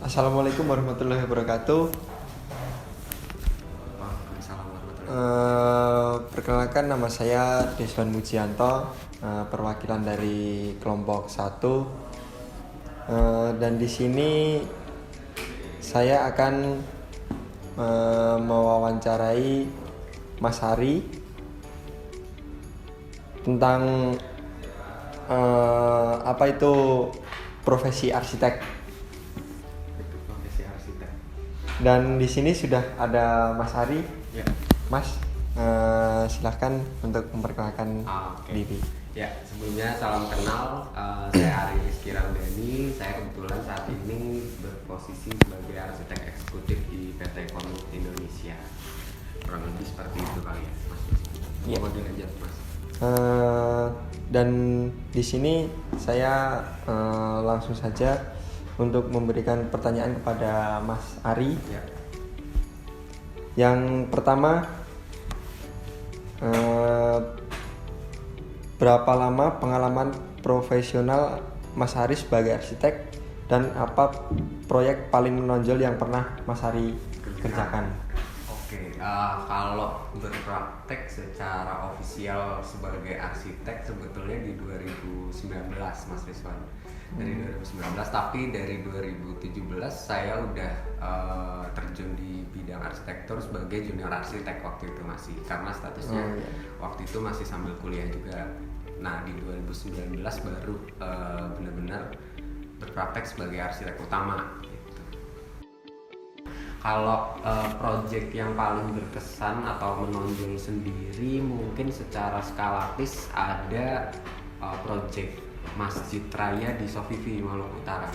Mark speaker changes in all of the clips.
Speaker 1: Assalamualaikum warahmatullahi wabarakatuh.
Speaker 2: Waalaikumsalam warahmatullahi wabarakatuh.
Speaker 1: Perkenalkan, nama saya Deswan Mujianto, perwakilan dari kelompok 1. Dan di sini saya akan mewawancarai Mas Hari tentang apa itu profesi arsitek.
Speaker 2: Itu profesi arsitek.
Speaker 1: Dan di sini sudah ada Mas Hari.
Speaker 2: Ya.
Speaker 1: Mas, silahkan untuk memperkenalkan
Speaker 2: Oke.
Speaker 1: diri.
Speaker 2: Ya, sebelumnya salam kenal. Saya Ari Rizky Ramdhani. Saya kebetulan saat ini berposisi sebagai arsitek eksekutif di PT Konut Indonesia. Kurang lebih seperti itu kali ya, Mas.
Speaker 1: Ya.
Speaker 2: Mau dilanjut, Mas?
Speaker 1: Dan di sini saya langsung saja untuk memberikan pertanyaan kepada Mas Ari.
Speaker 2: Ya.
Speaker 1: Yang pertama, berapa lama pengalaman profesional Mas Ari sebagai arsitek, dan apa proyek paling menonjol yang pernah Mas Ari kerjakan?
Speaker 2: Oke, kalau berpraktek secara ofisial sebagai arsitek sebetulnya di 2019, Mas Rizwan. Dari 2019, tapi dari 2017 saya udah terjun di bidang arsitektur sebagai junior arsitek waktu itu masih, karena statusnya waktu itu masih sambil kuliah juga. Nah, di 2019 baru benar-benar berpraktek sebagai arsitek utama. Kalau project yang paling berkesan atau menonjol sendiri mungkin secara skalatis ada project Masjid Raya di Sofifi, Maluku Utara.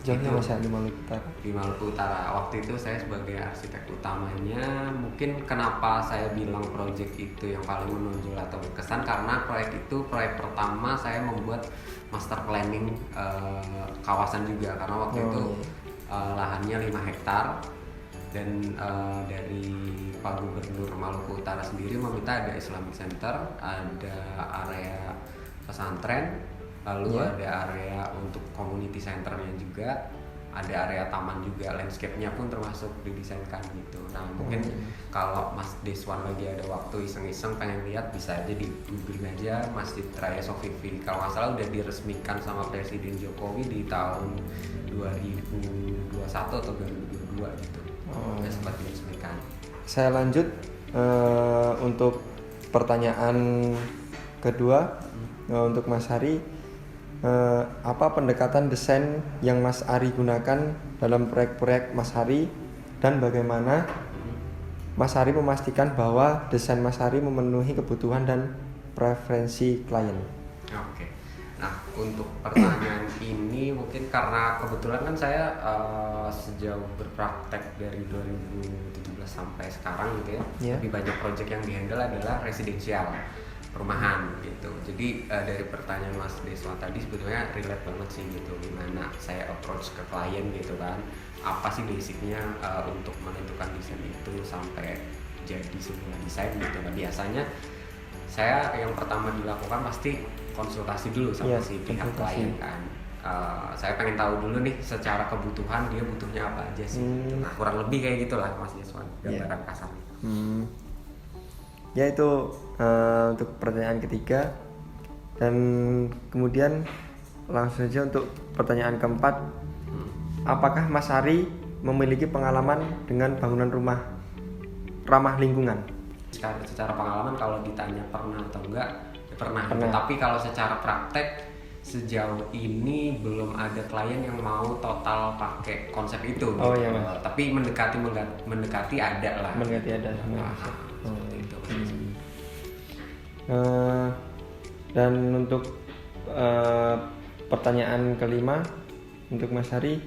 Speaker 1: Jauhnya
Speaker 2: Itu
Speaker 1: Mas Ari Maluku Utara.
Speaker 2: di Maluku Utara. Waktu itu saya sebagai arsitek utamanya. Mungkin kenapa saya bilang project itu yang paling menonjol atau berkesan, karena proyek itu proyek pertama saya membuat master planning kawasan juga, karena waktu itu lahannya 5 hektar dan dari Pak Gubernur Maluku Utara sendiri meminta ada Islamic Center, ada area pesantren, lalu ada area untuk community centernya juga, ada area taman juga, landscape-nya pun termasuk didesainkan gitu. Nah, mungkin kalau Mas Deswan lagi ada waktu iseng-iseng pengen lihat, bisa aja di googling aja Masjid Raya Sofifi. Kalau nggak salah udah diresmikan sama Presiden Jokowi di tahun 2021 atau 2022 gitu. Udah sempat diresmikan.
Speaker 1: Saya lanjut untuk pertanyaan kedua. Untuk Mas Hari, apa pendekatan desain yang Mas Ari gunakan dalam proyek-proyek Mas Hari, dan bagaimana Mas Ari memastikan bahwa desain Mas Ari memenuhi kebutuhan dan preferensi klien?
Speaker 2: Oke. Nah, untuk pertanyaan ini mungkin karena kebetulan kan saya sejauh berpraktek dari 2017 sampai sekarang gitu ya, lebih banyak proyek yang dihandle adalah residensial, perumahan gitu. Jadi dari pertanyaan Mas Deswan tadi sebetulnya relate banget sih gitu, gimana saya approach ke klien gitu kan, apa sih basicnya untuk menentukan desain itu sampai jadi sebuah desain gitu. Nah, biasanya saya yang pertama dilakukan pasti konsultasi dulu sama si pihak klien kan. Saya pengen tahu dulu nih secara kebutuhan dia butuhnya apa aja sih. Nah, kurang lebih kayak gitulah Mas Deswan, gambaran kasarnya.
Speaker 1: Ya, itu untuk pertanyaan ketiga. Dan kemudian langsung saja untuk pertanyaan keempat. Apakah Mas Ari memiliki pengalaman dengan bangunan rumah ramah lingkungan?
Speaker 2: Secara pengalaman kalau ditanya pernah atau enggak, ya pernah. Tapi kalau secara praktek sejauh ini belum ada klien yang mau total pakai konsep itu. Tapi mendekati ada lah.
Speaker 1: Mendekati ada.
Speaker 2: Seperti itu.
Speaker 1: Dan untuk pertanyaan kelima untuk Mas Hari,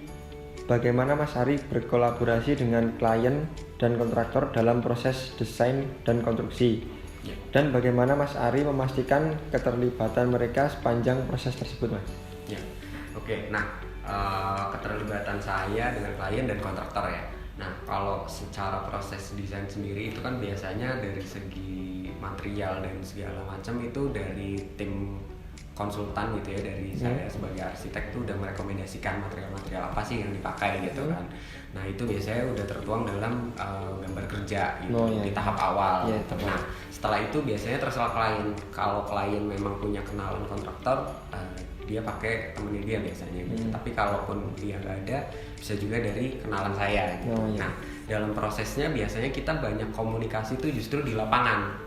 Speaker 1: bagaimana Mas Hari berkolaborasi dengan klien dan kontraktor dalam proses desain dan konstruksi? Dan bagaimana Mas Ari memastikan keterlibatan mereka sepanjang proses tersebut, Mas?
Speaker 2: Ya, oke. Nah, keterlibatan saya dengan klien dan kontraktor ya. Nah, kalau secara proses desain sendiri itu kan biasanya dari segi material dan segala macam itu dari tim konsultan gitu ya dari saya sebagai arsitek tuh udah merekomendasikan material-material apa sih yang dipakai gitu kan. Nah itu biasanya udah tertuang dalam gambar kerja gitu di tahap awal. Nah setelah itu biasanya terserah klien. Kalau klien memang punya kenalan kontraktor, dia pakai temennya dia biasanya gitu. Tapi kalaupun dia nggak ada, bisa juga dari kenalan saya gitu. Nah dalam prosesnya biasanya kita banyak komunikasi tuh justru di lapangan.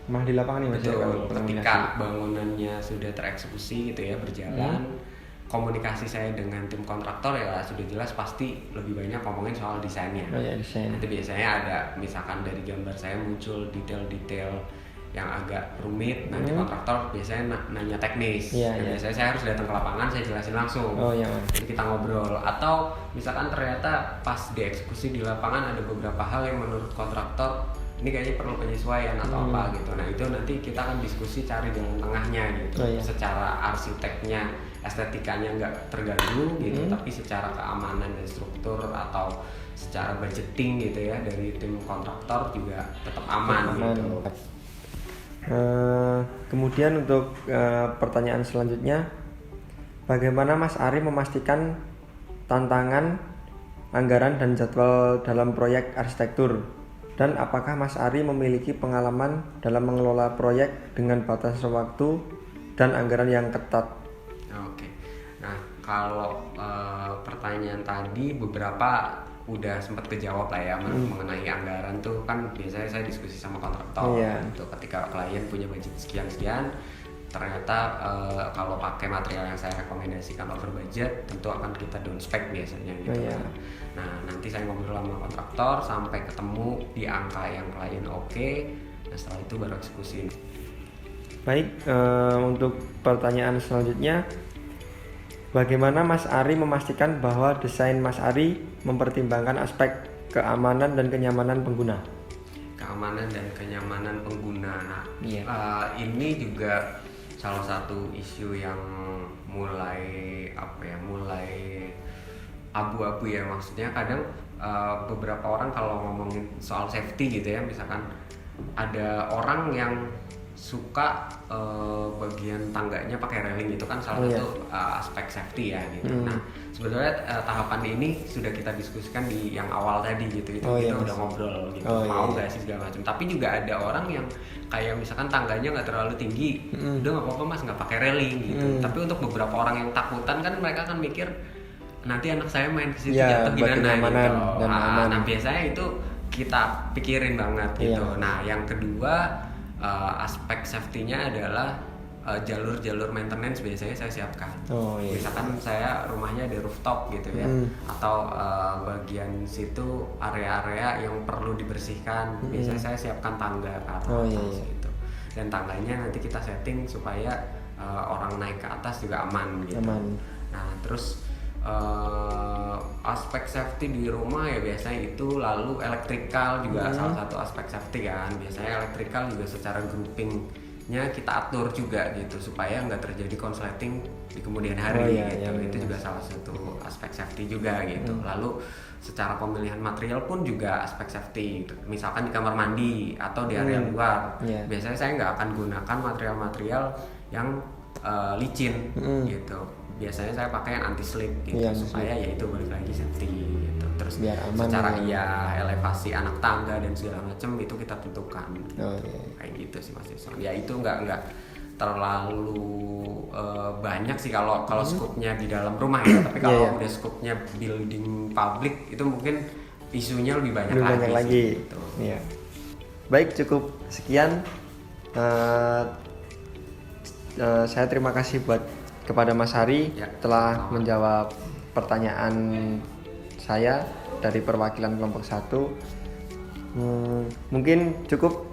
Speaker 1: Mah di lapangan nih Mas.
Speaker 2: Betul, ketika bangunannya sudah tereksekusi gitu ya berjalan, komunikasi saya dengan tim kontraktor ya sudah jelas pasti lebih banyak ngomongin soal desainnya.
Speaker 1: Desain.
Speaker 2: Nanti biasanya ada misalkan dari gambar saya muncul detail-detail yang agak rumit, nanti kontraktor biasanya nanya teknis. Biasanya saya harus datang ke lapangan, saya jelasin langsung. Jadi kita ngobrol. Atau misalkan ternyata pas dieksekusi di lapangan ada beberapa hal yang menurut kontraktor ini kayaknya perlu penyesuaian atau apa gitu. Nah itu nanti kita akan diskusi cari jalan tengahnya gitu. Secara arsiteknya, estetikanya nggak terganggu gitu, tapi secara keamanan dan struktur atau secara budgeting gitu ya dari tim kontraktor juga tetap aman. Gitu.
Speaker 1: Kemudian untuk pertanyaan selanjutnya, bagaimana Mas Ari memastikan tantangan, anggaran dan jadwal dalam proyek arsitektur? Dan apakah Mas Ari memiliki pengalaman dalam mengelola proyek dengan batas waktu dan anggaran yang ketat?
Speaker 2: Oke, nah kalau pertanyaan tadi beberapa udah sempat kejawab lah ya mengenai anggaran tuh kan biasanya saya diskusi sama kontraktor gitu. Ketika klien punya budget sekian-sekian, ternyata kalau pakai material yang saya rekomendasikan over budget tentu akan kita down spec biasanya gitu. Nah nanti saya ngobrol sama kontraktor sampai ketemu di angka yang klien oke. Nah setelah itu baru eksekusi.
Speaker 1: Baik, untuk pertanyaan selanjutnya, bagaimana Mas Ari memastikan bahwa desain Mas Ari mempertimbangkan aspek keamanan dan kenyamanan pengguna?
Speaker 2: Keamanan dan kenyamanan pengguna. Nah, ini juga salah satu isu yang mulai abu-abu ya, maksudnya kadang beberapa orang kalau ngomongin soal safety gitu ya, misalkan ada orang yang suka bagian tangganya pakai railing, itu kan salah satu aspek safety ya gitu. Nah sebetulnya tahapan ini sudah kita diskusikan di yang awal tadi gitu, itu kita udah ngobrol gitu, mau nggak sih segala macam. Tapi juga ada orang yang kayak misalkan tangganya nggak terlalu tinggi, udah nggak apa-apa mas nggak pakai railing gitu. Tapi untuk beberapa orang yang takutan kan mereka kan mikir nanti anak saya main ke situ jatuh gimana gitu. Nah biasanya itu kita pikirin banget gitu. Nah yang kedua aspek safety-nya adalah jalur-jalur maintenance biasanya saya siapkan. Misalkan saya rumahnya ada rooftop gitu ya, atau bagian situ area-area yang perlu dibersihkan, biasanya saya siapkan tangga ke atas gitu. Dan tangganya nanti kita setting supaya orang naik ke atas juga aman gitu. Nah terus aspek safety di rumah ya biasanya itu, lalu elektrikal juga salah satu aspek safety kan. Biasanya elektrikal juga secara groupingnya kita atur juga gitu supaya nggak terjadi konsleting di kemudian hari gitu. Itu juga salah satu aspek safety juga gitu. Lalu secara pemilihan material pun juga aspek safety. Misalkan di kamar mandi atau di area luar, biasanya saya nggak akan gunakan material-material yang licin gitu. Biasanya saya pakai yang anti slip gitu supaya ya itu balik lagi safety gitu. Terus biar aman secara elevasi anak tangga dan segala macam itu kita tentukan. Kayak gitu sih Mas Jason. Ya itu nggak terlalu banyak sih kalau skupnya di dalam rumah ya. Tapi kalau udah skupnya building public itu mungkin isunya lebih banyak lagi. Gitu.
Speaker 1: Baik, cukup sekian. Saya terima kasih kepada Mas Ari telah menjawab pertanyaan saya dari perwakilan kelompok 1. Mungkin cukup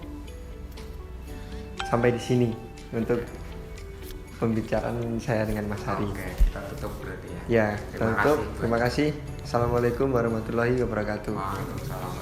Speaker 1: sampai di sini untuk pembicaraan saya dengan Mas Ari.
Speaker 2: Oke, kita tutup berarti ya.
Speaker 1: Terima kasih. Assalamualaikum warahmatullahi wabarakatuh.
Speaker 2: Waalaikumsalam.